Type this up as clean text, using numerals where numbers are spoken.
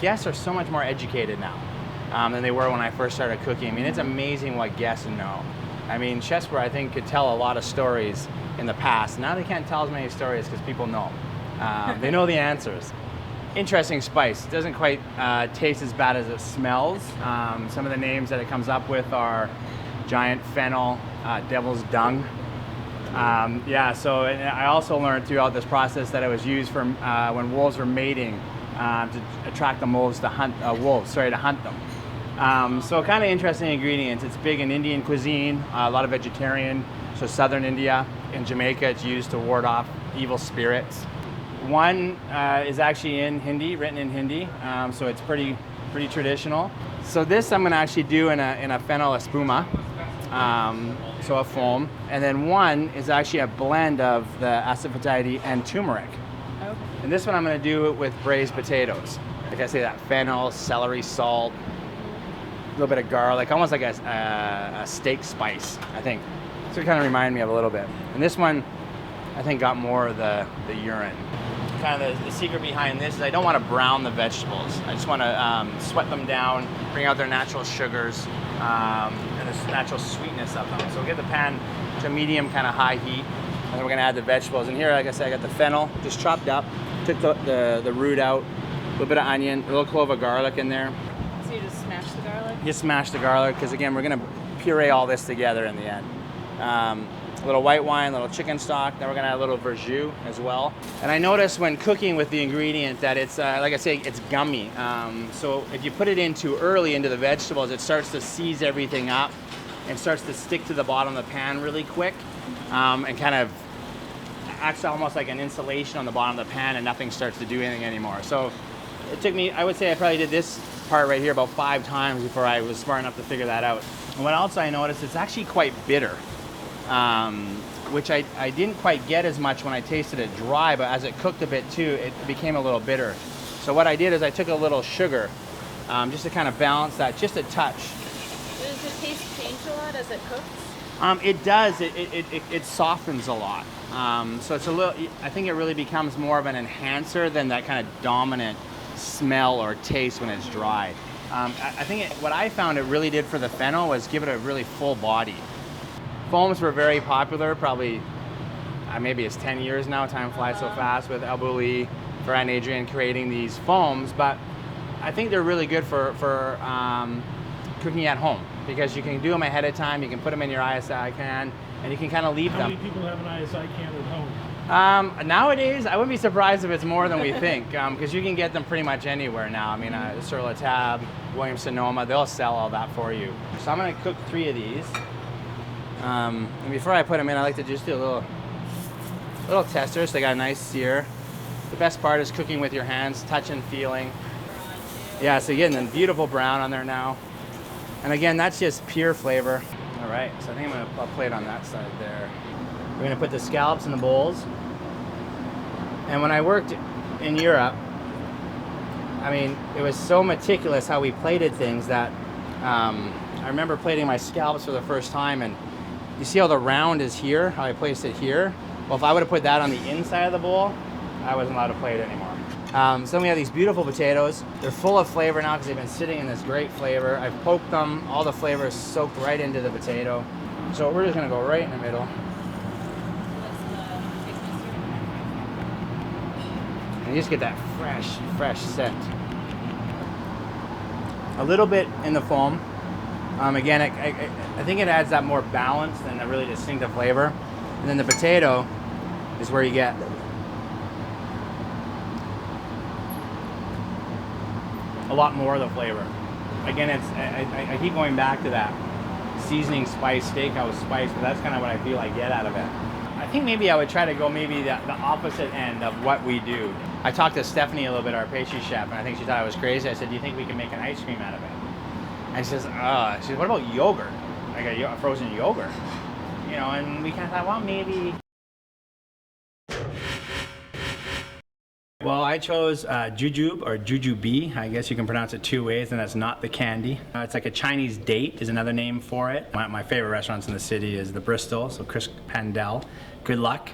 guests are so much more educated now than they were when I first started cooking. I mean, it's amazing what guests know. I mean, chefs were, I think, could tell a lot of stories in the past. Now they can't tell as many stories because people know. They know the answers. Interesting spice. It doesn't quite taste as bad as it smells. Some of the names that it comes up with are giant fennel, devil's dung. Yeah, so and I also learned throughout this process that it was used for when wolves were mating to attract the wolves to hunt them. So kind of interesting ingredients. It's big in Indian cuisine, a lot of vegetarian. So southern India, in Jamaica, it's used to ward off evil spirits. One is actually in Hindi, written in Hindi, so it's pretty traditional. So this I'm going to actually do in a fennel espuma, so a foam, and then one is actually a blend of the asafetida and turmeric. Okay. And this one I'm going to do with braised potatoes. Like I say, that fennel, celery, salt, a little bit of garlic, almost like a steak spice, I think. So it kind of reminded me of a little bit. And this one, I think, got more of the urine. Kind of the secret behind this is I don't want to brown the vegetables. I just want to sweat them down, bring out their natural sugars and the natural sweetness of them. So we'll get the pan to medium kind of high heat, and then we're going to add the vegetables. And here, like I said, I got the fennel just chopped up, took the root out, a little bit of onion, a little clove of garlic in there. So you just smash the garlic? Just smash the garlic, because again, we're going to puree all this together in the end. A little white wine, a little chicken stock, then we're gonna add a little verjus as well. And I noticed when cooking with the ingredient that it's, like I say, it's gummy. So if you put it in too early into the vegetables, it starts to seize everything up and starts to stick to the bottom of the pan really quick and kind of acts almost like an insulation on the bottom of the pan, and nothing starts to do anything anymore. So it took me, I would say I probably did this part right here about 5 times before I was smart enough to figure that out. And what else I noticed, it's actually quite bitter. Which I didn't quite get as much when I tasted it dry, but as it cooked a bit too, it became a little bitter. So what I did is I took a little sugar just to kind of balance that, just a touch. Does the taste change a lot as it cooks? It does. It softens a lot. So it's a little, I think it really becomes more of an enhancer than that kind of dominant smell or taste when it's dry. I think what I found it really did for the fennel was give it a really full body. Foams were very popular, probably maybe it's 10 years now, time flies so fast, with Albuli, Ferran Adrian creating these foams, but I think they're really good for cooking at home, because you can do them ahead of time, you can put them in your ISI can, and you can kind of leave them. How many people have an ISI can at home? Nowadays, I wouldn't be surprised if it's more than we think, because you can get them pretty much anywhere now. I mean, Sur La Table, Williams-Sonoma, they'll sell all that for you. So I'm going to cook 3 of these. And before I put them in, I like to just do a little tester so they got a nice sear. The best part is cooking with your hands, touching, feeling. Yeah, so you're getting a beautiful brown on there now. And again, that's just pure flavor. All right, so I think I'll plate on that side there. We're gonna put the scallops in the bowls. And when I worked in Europe, I mean, it was so meticulous how we plated things that I remember plating my scallops for the first time, and you see how the round is here, how I placed it here? Well, if I would have put that on the inside of the bowl, I wasn't allowed to plate it anymore. So we have these beautiful potatoes. They're full of flavor now because they've been sitting in this great flavor. I've poked them, all the flavor is soaked right into the potato. So we're just gonna go right in the middle. And you just get that fresh scent. A little bit in the foam. Again, I think it adds that more balance than a really distinctive flavor. And then the potato is where you get a lot more of the flavor. Again, I keep going back to that seasoning spice, steakhouse spice, but that's kind of what I feel I get out of it. I think maybe I would try to go maybe the opposite end of what we do. I talked to Stephanie a little bit, our pastry chef, and I think she thought I was crazy. I said, do you think we can make an ice cream out of it? And she says, what about yogurt? Like a frozen yogurt? You know, and we kind of thought, well, maybe. Well, I chose jujube, or jujube. I guess you can pronounce it 2 ways, and that's not the candy. It's like a Chinese date is another name for it. My favorite restaurants in the city is the Bristol, so Chris Pandel. Good luck.